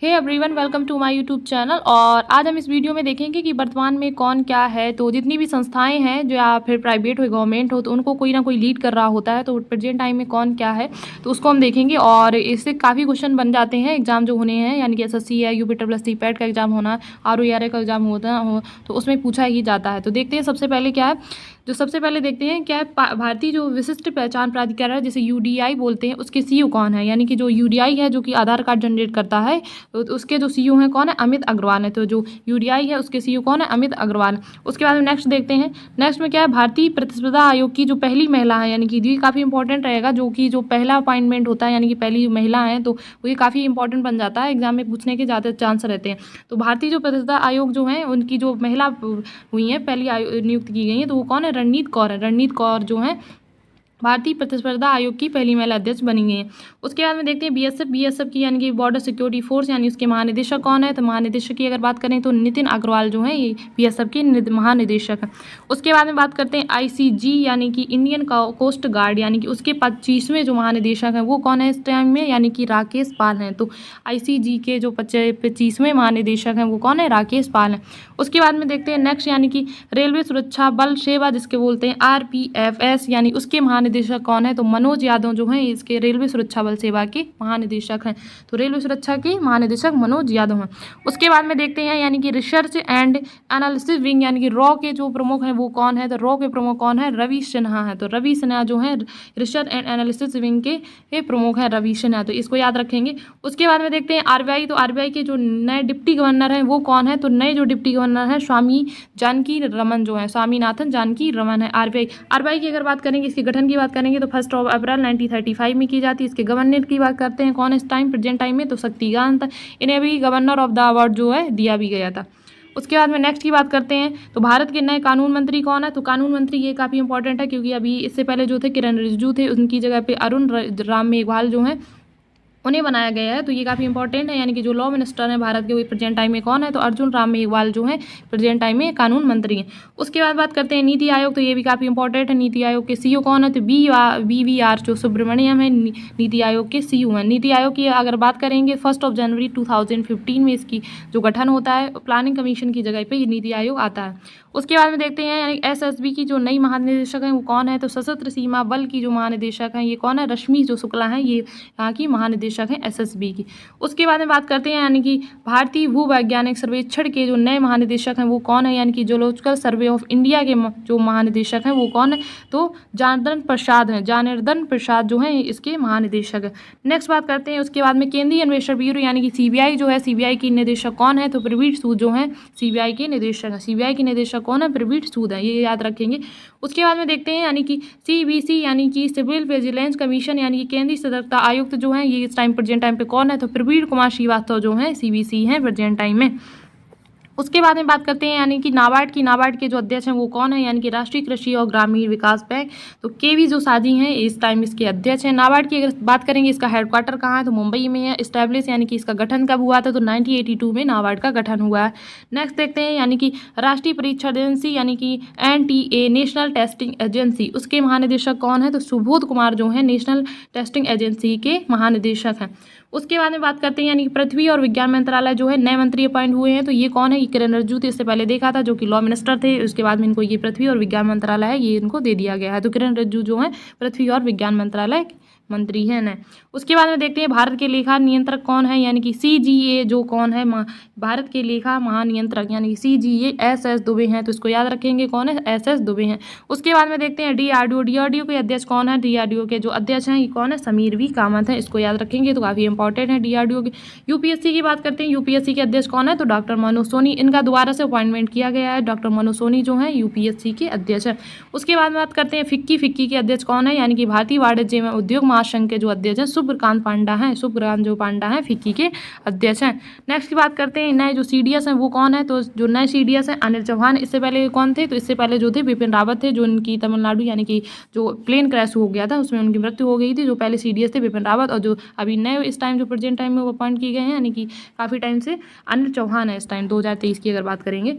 Hey everyone, welcome to my YouTube channel. और आज हम इस वीडियो में देखेंगे कि वर्तमान में कौन क्या है। तो जितनी भी संस्थाएं हैं जो या फिर प्राइवेट हो गवर्नमेंट हो, तो उनको कोई ना कोई लीड कर रहा होता है। तो प्रेजेंट टाइम में कौन क्या है तो उसको हम देखेंगे। और इससे काफ़ी क्वेश्चन बन जाते हैं एग्जाम जो होने हैं, यानी कि एसएससी है, यूपीट्रिपल पैट का एग्जाम होना, आरओईआरए का एग्जाम होता हो, तो उसमें पूछा ही जाता है। तो देखते हैं सबसे पहले क्या है। जो सबसे पहले देखते हैं क्या है, भारतीय जो विशिष्ट पहचान प्राधिकरण जिसे यूडीआई बोलते हैं, उसके सीईओ कौन है। यानी कि जो यूडीआई है जो कि आधार कार्ड जनरेट करता है, तो उसके जो सीईओ हैं कौन है, अमित अग्रवाल है। तो जो यूडीआई है उसके सीईओ कौन है, अमित अग्रवाल। उसके बाद में नेक्स्ट देखते हैं। नेक्स्ट में क्या है, भारतीय प्रतिस्पर्धा आयोग की जो पहली महिला है, यानी कि ये काफ़ी इंपॉर्टेंट रहेगा, जो कि जो पहला अपॉइंटमेंट होता है, यानी कि पहली महिला है, तो वो ये काफ़ी इंपॉर्टेंट बन जाता है, एग्जाम में पूछने के ज़्यादा चांस रहते हैं। तो भारतीय जो प्रतिस्पर्धा आयोग जो है उनकी जो महिला हुई है, पहली नियुक्त की गई है, तो वो कौन है, रणनीत कौर है। रणनीत कौर जो है भारतीय प्रतिस्पर्धा आयोग की पहली महिला अध्यक्ष बनी गई है। उसके बाद में देखते हैं बीएसएफ की, यानी कि बॉर्डर सिक्योरिटी फोर्स, यानी उसके महानिदेशक कौन है। तो महानिदेशक की अगर बात करें तो नितिन अग्रवाल जो है ये बीएसएफ के महानिदेशक है। उसके बाद में बात करते हैं आईसीजी, यानी कि इंडियन कोस्ट गार्ड, यानी कि उसके 25वें जो महानिदेशक हैं वो कौन है इस टाइम में, यानी कि राकेश पाल हैं। तो आईसीजी के जो 25वें महानिदेशक हैं वो कौन है, राकेश पाल हैं। उसके बाद में देखते हैं नेक्स्ट, यानी कि रेलवे सुरक्षा बल सेवा जिसके बोलते हैं आरपीएफएस, यानी उसके महानिदेशक कौन है। तो मनोज यादव जो हैं इसके रेलवे सुरक्षा बल सेवा के महानिदेशक हैं। तो रेलवे सुरक्षा के महानिदेशक मनोज यादव हैं। उसके बाद में देखते हैं, यानी कि रिसर्च एंड एनालिसिस विंग, यानी कि रॉ के जो प्रमुख हैं वो कौन है। तो रॉ के प्रमुख कौन है, रवि सिन्हा है। तो रवि सिन्हा जो है रिसर्च एंड एनालिसिस विंग के प्रमुख हैं, रवि सिन्हा। तो इसको याद रखेंगे। उसके बाद में देखते हैं आरबीआई। तो आरबीआई के जो नए डिप्टी गवर्नर हैं वो कौन है। तो नए जो डिप्टी गवर्नर हैं स्वामी जानकी रमन जो है, स्वामीनाथन जानकी रमन है। आरबीआई की अगर बात करेंगे, इसके गठन की बात करेंगे तो 1 अप्रैल 1935 में की जाती है। इसके गवर्नर की बात करते हैं कौन इस टाइम प्रेजेंट टाइम में, तो शक्तिकांत। इन्हें भी गवर्नर ऑफ द अवार्ड जो है दिया भी गया था। उसके बाद में नेक्स्ट की बात करते हैं, तो भारत के नए कानून मंत्री कौन है। तो कानून मंत्री ये काफ़ी इंपॉर्टेंट है, क्योंकि अभी इससे पहले जो थे किरण रिजिजू थे, उनकी जगह पे अरुण राम मेघवाल जो हैं उन्हें बनाया गया है। तो ये काफ़ी इंपॉर्टेंट है, यानी कि जो लॉ मिनिस्टर हैं भारत के वो प्रेजेंट टाइम में कौन है, तो अर्जुन राम मेघवाल जो है प्रेजेंट टाइम में कानून मंत्री हैं। उसके बाद बात करते हैं नीति आयोग। तो ये भी काफ़ी इंपॉर्टेंट है। नीति आयोग के सीईओ कौन है, तो BVR जो सुब्रमण्यम है नीति आयोग के सीईओ हैं। नीति आयोग की अगर बात करेंगे 1 जनवरी 2015 में इसकी जो गठन होता है, प्लानिंग कमीशन की जगह पर ये नीति आयोग आता है। उसके बाद में देखते हैं, यानी एसएसबी की जो नई महानिदेशक हैं वो कौन है। तो सशस्त्र सीमा बल की जो महानिदेशक हैं ये कौन है, रश्मि जो शुक्ला हैं, ये यहाँ की महानिदेशक हैं एसएसबी की। उसके बाद में बात करते हैं, यानी कि भारतीय भूवैज्ञानिक सर्वेक्षण के जो नए महानिदेशक हैं वो कौन है, यानी कि जियोलॉजिकल सर्वे ऑफ इंडिया के जो महानिदेशक हैं वो कौन है, तो जनार्दन प्रसाद हैं। जनार्दन प्रसाद जो हैं इसके महानिदेशक हैं। नेक्स्ट बात करते हैं, उसके बाद में केंद्रीय अन्वेषण ब्यूरो, यानी कि सीबीआई जो है, सीबीआई की निदेशक कौन है, तो प्रवीण सूद जो हैं सीबीआई के निदेशक हैं। सीबीआई के निदेशक कौन है, प्रवीण सूद है, ये याद रखेंगे। उसके बाद में देखते हैं, यानी कि सीबीसी, यानी कि सिविल विजिलेंस कमीशन, यानी कि केंद्रीय सतर्कता आयुक्त जो है ये इस टाइम प्रेजेंट टाइम पे कौन है, तो प्रवीण कुमार श्रीवास्तव जो है सीबीसी हैं प्रेजेंट टाइम में। उसके बाद में बात करते हैं, यानी कि नाबार्ड के जो अध्यक्ष हैं वो कौन है, यानी कि राष्ट्रीय कृषि और ग्रामीण विकास बैंक, तो केवी जो साजी हैं इस टाइम इसके अध्यक्ष हैं। नाबार्ड की अगर बात करेंगे, इसका हेडक्वार्टर कहाँ है, तो मुंबई में है इस्टेब्लिश, यानी कि इसका गठन कब हुआ था, तो 1982 में नाबार्ड का गठन हुआ है। नेक्स्ट देखते हैं, यानी कि राष्ट्रीय परीक्षा एजेंसी, यानी कि NTA नेशनल टेस्टिंग एजेंसी, उसके महानिदेशक कौन है, तो सुबोध कुमार जो है नेशनल टेस्टिंग एजेंसी के महानिदेशक हैं। उसके बाद में बात करते हैं, यानी कि पृथ्वी और विज्ञान मंत्रालय जो है नए मंत्री अपॉइंट हुए हैं, तो ये कौन है, ये किरण रिजिजू थे, इससे पहले देखा था, जो कि लॉ मिनिस्टर थे। उसके बाद में इनको ये पृथ्वी और विज्ञान मंत्रालय है ये इनको दे दिया गया है। तो किरण रिजिजू जो है पृथ्वी और विज्ञान मंत्रालय मंत्री हैं न। उसके बाद में देखते हैं, भारत के लेखा नियंत्रक कौन है, यानी कि CGA जो कौन है, भारत के लेखा महानियंत्रक, यानी कि CGA SS दुबे हैं। तो इसको याद रखेंगे कौन है, SS दुबे हैं। उसके बाद में देखते हैं DRDO के अध्यक्ष कौन है, DRDO के जो अध्यक्ष हैं ये कौन है, समीर वी कामत है, इसको याद रखेंगे, तो काफ़ी इंपॉर्टेंट है DRDO के। यूपीएससी की बात करते हैं, यूपीएससी के अध्यक्ष कौन है, तो डॉक्टर मनोज सोनी, इनका दोबारा से अपॉइंटमेंट किया गया है, डॉक्टर मनोज सोनी जो है यूपीएससी के अध्यक्ष है। उसके बाद बात करते हैं फिक्की के अध्यक्ष कौन है, यानी कि भारतीय वाणिज्य एवं उद्योग महासंघ के जो अध्यक्ष हैं शुभ्रकांत पांडा हैं, शुभ्रकांत जो पांडा हैं फिक्की के अध्यक्ष हैं। नेक्स्ट की बात करते हैं, नए जो CDS हैं वो कौन है, तो जो नए CDS हैं अनिल चौहान। इससे पहले कौन थे, तो इससे पहले जो थे बिपिन रावत थे, जो उनकी तमिलनाडु, यानी कि जो प्लेन क्रैश हो गया था उसमें उनकी मृत्यु हो गई थी। जो पहले CDS थे बिपिन रावत, और जो अभी नए इस टाइम जो प्रेजेंट टाइम में वो अपॉइंट किए गए हैं, यानी कि काफ़ी टाइम से अनिल चौहान है इस टाइम 2023 की अगर बात करेंगे।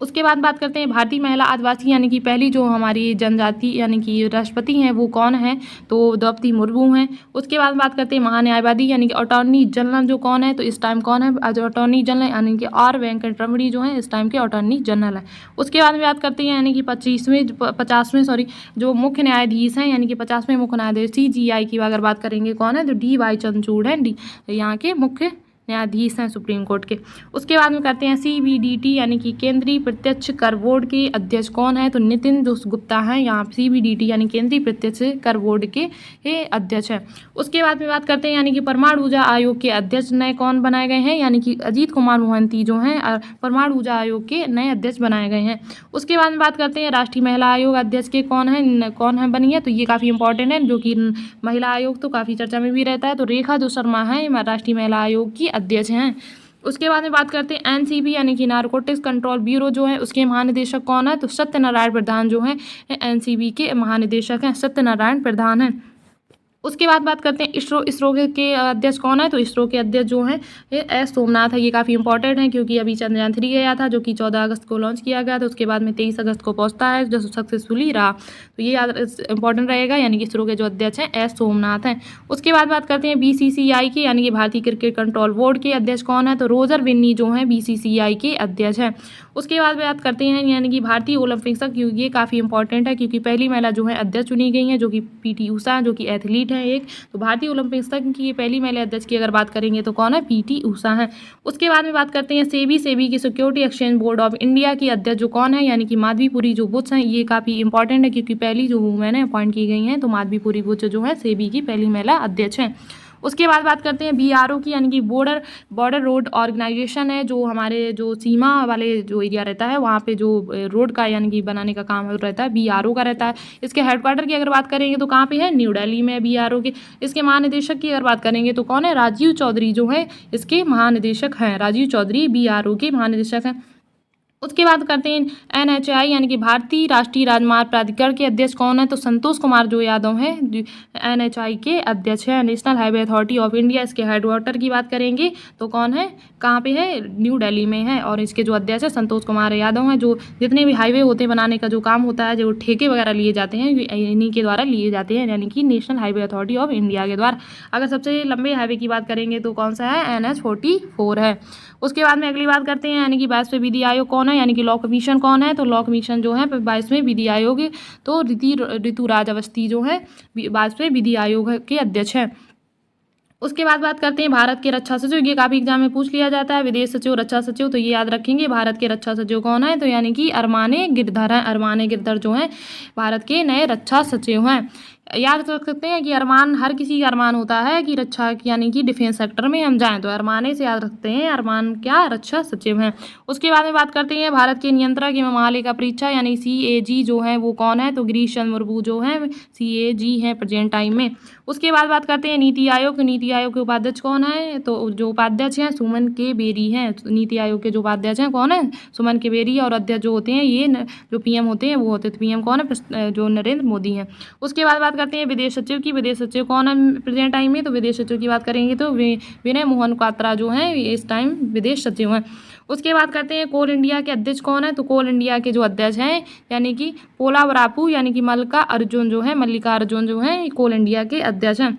उसके बाद बात करते हैं भारतीय महिला आदिवासी यानी कि पहली जो हमारी जनजाति यानी कि राष्ट्रपति हैं वो कौन है, तो द्रौपदी मुर्मू हैं। उसके बाद बात करते हैं महान्यायवादी यानी कि अटॉर्नी जनरल जो कौन है, तो इस टाइम कौन है जो अटॉर्नी जनरल यानी कि आर वेंकटरमणी जो है इस टाइम के अटॉर्नी जनरल है। उसके बाद में बात करते हैं यानी कि 50वें जो मुख्य न्यायाधीश हैं यानी कि 50वें मुख्य न्यायाधीश CGI की अगर बात करेंगे कौन है, तो DY चंद्रचूड़ हैं, यहाँ के मुख्य न्यायाधीश हैं सुप्रीम कोर्ट के। उसके बाद में करते हैं CBDT यानी कि केंद्रीय प्रत्यक्ष कर बोर्ड के अध्यक्ष कौन है, तो नितिन गुप्ता हैं, यहाँ CBDT यानी केंद्रीय प्रत्यक्ष कर बोर्ड के अध्यक्ष हैं। उसके बाद में बात करते हैं यानी कि परमाणु ऊर्जा आयोग के अध्यक्ष नए कौन बनाए गए हैं, यानी कि अजीत कुमार मोहंती जो हैं परमाणु ऊर्जा आयोग के नए अध्यक्ष बनाए गए हैं। उसके बाद में बात करते हैं राष्ट्रीय महिला आयोग अध्यक्ष के कौन है बनी है, तो ये काफ़ी इंपॉर्टेंट है, जो कि महिला आयोग तो काफ़ी चर्चा में भी रहता है, तो रेखा जो शर्मा है राष्ट्रीय महिला आयोग की अध्यक्ष हैं। उसके बाद में बात करते हैं NCB यानी कि नारकोटिक्स कंट्रोल ब्यूरो जो है उसके महानिदेशक कौन है, तो सत्यनारायण प्रधान जो है NCB के महानिदेशक हैं, सत्यनारायण प्रधान हैं। उसके बाद बात करते हैं इसरो के अध्यक्ष कौन है, तो इसरो के अध्यक्ष जो हैं S सोमनाथ है। ये काफ़ी इंपॉर्टेंट है क्योंकि अभी चंद्रयान 3 गया था जो कि 14 अगस्त को लॉन्च किया गया था, उसके बाद में 23 अगस्त को पहुंचता है जो सक्सेसफुली रहा, तो ये याद इंपॉर्टेंट रहेगा, यानी कि इसरो के जो अध्यक्ष हैं S सोमनाथ हैं। उसके बाद बात करते हैं BCCI के यानी कि भारतीय क्रिकेट कंट्रोल बोर्ड के अध्यक्ष कौन है, तो रोजर बिन्नी जो हैं BCCI के अध्यक्ष हैं। उसके बाद बात करते हैं यानी कि भारतीय ओलंपिक संघ, ये काफ़ी इंपॉर्टेंट है क्योंकि पहली महिला जो है अध्यक्ष चुनी गई हैं जो कि PT ऊषा जो कि एथलीट हैं एक, तो भारतीय ओलंपिक संघ की पहली महिला अध्यक्ष की अगर बात करेंगे तो कौन है, PT ऊषा है। उसके बाद में बात करते हैं सेबी की security exchange board of India की अध्यक्ष जो कौन है, यानी कि माधवीपुरी जो बुच हैं, ये काफ़ी इंपॉर्टेंट है क्योंकि पहली जो वुमेन है अपॉइंट की गई हैं, तो माधवीपुरी बुच जो है सेबी की पहली महिला अध्यक्ष हैं। उसके बाद बात करते हैं BRO की यानी कि बॉर्डर रोड ऑर्गेनाइजेशन है, जो हमारे जो सीमा वाले जो एरिया रहता है वहाँ पे जो रोड का यानी कि बनाने का काम रहता है BRO का रहता है। इसके हेडक्वार्टर की अगर बात करेंगे तो कहाँ पे है, न्यू दिल्ली में BRO के। इसके महानिदेशक की अगर बात करेंगे तो कौन है, राजीव चौधरी जो है इसके महानिदेशक हैं, राजीव चौधरी BRO के महानिदेशक हैं। उसके बाद करते हैं NHAI यानी कि भारतीय राष्ट्रीय राजमार्ग प्राधिकरण के अध्यक्ष कौन है, तो संतोष कुमार जो यादव हैं NHAI के अध्यक्ष हैं, national highway authority of India. इसके हेडक्वार्टर की बात करेंगे तो कौन है, कहाँ पे है, न्यू दिल्ली में है, और इसके जो अध्यक्ष है संतोष कुमार यादव हैं। जो जितने भी हाईवे होते बनाने का जो काम होता है, जो ठेके वगैरह लिए जाते हैं इन्हीं के द्वारा लिए जाते हैं, यानी कि national highway authority of India के द्वारा। अगर सबसे लंबे हाईवे की बात करेंगे तो कौन सा है, NH-44 है। उसके बाद में अगली बात करते हैं यानी कि 22वें विधि आयोग कौन है, यानी कि लॉ कमीशन कौन है, तो लॉ कमीशन जो है 22वें विधि आयोग तो ऋतुराज अवस्थी जो है 22वें विधि आयोग के अध्यक्ष हैं। उसके बाद बात करते हैं भारत के रक्षा सचिव, ये काफ़ी एग्जाम में पूछ लिया जाता है, विदेश सचिव रक्षा सचिव, तो ये याद रखेंगे भारत के रक्षा सचिव कौन है, तो यानी कि अरमाने गिरधर हैं। अरमाने गिरधर जो हैं भारत के नए रक्षा सचिव हैं। याद रख सकते हैं कि अरमान हर किसी का अरमान होता है कि रक्षा यानी कि डिफेंस सेक्टर में हम जाएं, तो अरमाने से याद रखते हैं अरमान क्या, रक्षा सचिव हैं। उसके बाद में बात करते हैं भारत के नियंत्रक एवं महालेखा परीक्षा यानी CAG जो है वो कौन है, तो गिरीश चंद्र मुर्मू जो है CAG हैं प्रेजेंट टाइम में। उसके बाद बात करते हैं नीति आयोग, तो नीति आयोग के उपाध्यक्ष कौन है, तो जो उपाध्यक्ष हैं सुमन के बेरी हैं। नीति आयोग के जो उपाध्यक्ष हैं कौन है, सुमन के बेरी, और अध्यक्ष जो होते हैं ये जो PM होते हैं वो होते हैं, PM कौन है, जो नरेंद्र मोदी हैं। उसके बाद बात करते हैं विदेश सचिव की, विदेश सचिव कौन है प्रेजेंट टाइम में, तो विदेश सचिव की बात करेंगे तो विनय मोहन क्वात्रा जो हैं इस टाइम विदेश सचिव हैं। उसके बाद करते हैं कोल इंडिया के अध्यक्ष कौन है, तो कोल इंडिया के जो अध्यक्ष हैं यानी कि पोलावरापू यानी कि मल्लिका अर्जुन जो हैं कोल इंडिया के अध्यक्ष हैं।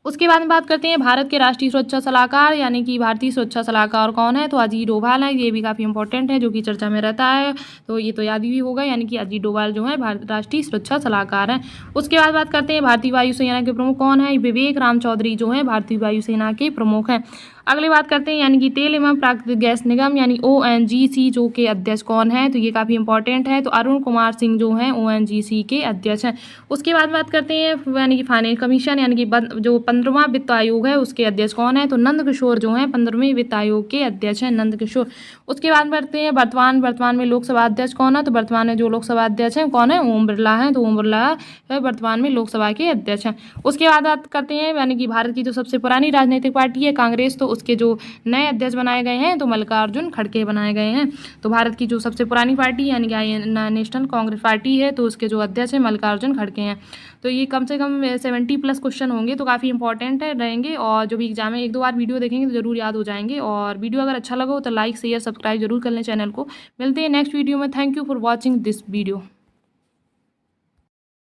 उसके बाद में बात करते हैं भारत के राष्ट्रीय सुरक्षा सलाहकार यानी कि भारतीय सुरक्षा सलाहकार कौन है, तो अजीत डोभाल है। ये भी काफ़ी इंपॉर्टेंट है जो कि चर्चा में रहता है, तो ये तो याद ही होगा, यानी कि अजीत डोभाल जो है राष्ट्रीय सुरक्षा सलाहकार हैं। उसके बाद बात करते हैं भारतीय वायुसेना के प्रमुख कौन है, विवेक राम चौधरी जो है भारतीय वायुसेना के प्रमुख हैं। अगली बात करते हैं यानी कि तेल एवं प्राकृतिक गैस निगम यानी ONGC जो के अध्यक्ष कौन है, तो ये काफ़ी इंपॉर्टेंट है, तो अरुण कुमार सिंह जो हैं ONGC के अध्यक्ष हैं। उसके बाद बात करते हैं यानी कि फाइनेंस कमीशन यानी कि जो 15वां वित्त आयोग है उसके अध्यक्ष कौन है, तो नंद किशोर जो हैं 15वें वित्त आयोग के अध्यक्ष हैं, नंद किशोर। उसके बाद बढ़ते हैं वर्तमान में लोकसभा अध्यक्ष कौन है, तो वर्तमान में जो लोकसभा अध्यक्ष हैं कौन है, ओम बिरला हैं, तो ओम बिरला वर्तमान में लोकसभा के अध्यक्ष हैं। उसके बाद बात करते हैं यानी कि भारत की जो सबसे पुरानी राजनीतिक पार्टी है कांग्रेस, तो उसके जो नए अध्यक्ष बनाए गए हैं तो मल्लिकार्जुन खड़गे बनाए गए हैं। तो भारत की जो सबसे पुरानी पार्टी यानी कि नेशनल कांग्रेस पार्टी है तो उसके जो अध्यक्ष हैं मल्लिकार्जुन खड़गे हैं। तो ये कम से कम 70+ क्वेश्चन होंगे, तो काफ़ी इंपॉर्टेंट है रहेंगे। और जो भी एग्जाम है 1-2 बार वीडियो देखेंगे तो ज़रूर याद हो जाएंगे। और वीडियो अगर अच्छा लगा हो तो लाइक शेयर सब्सक्राइब जरूर कर लें चैनल को। मिलते हैं नेक्स्ट वीडियो में। Thank you for watching this video.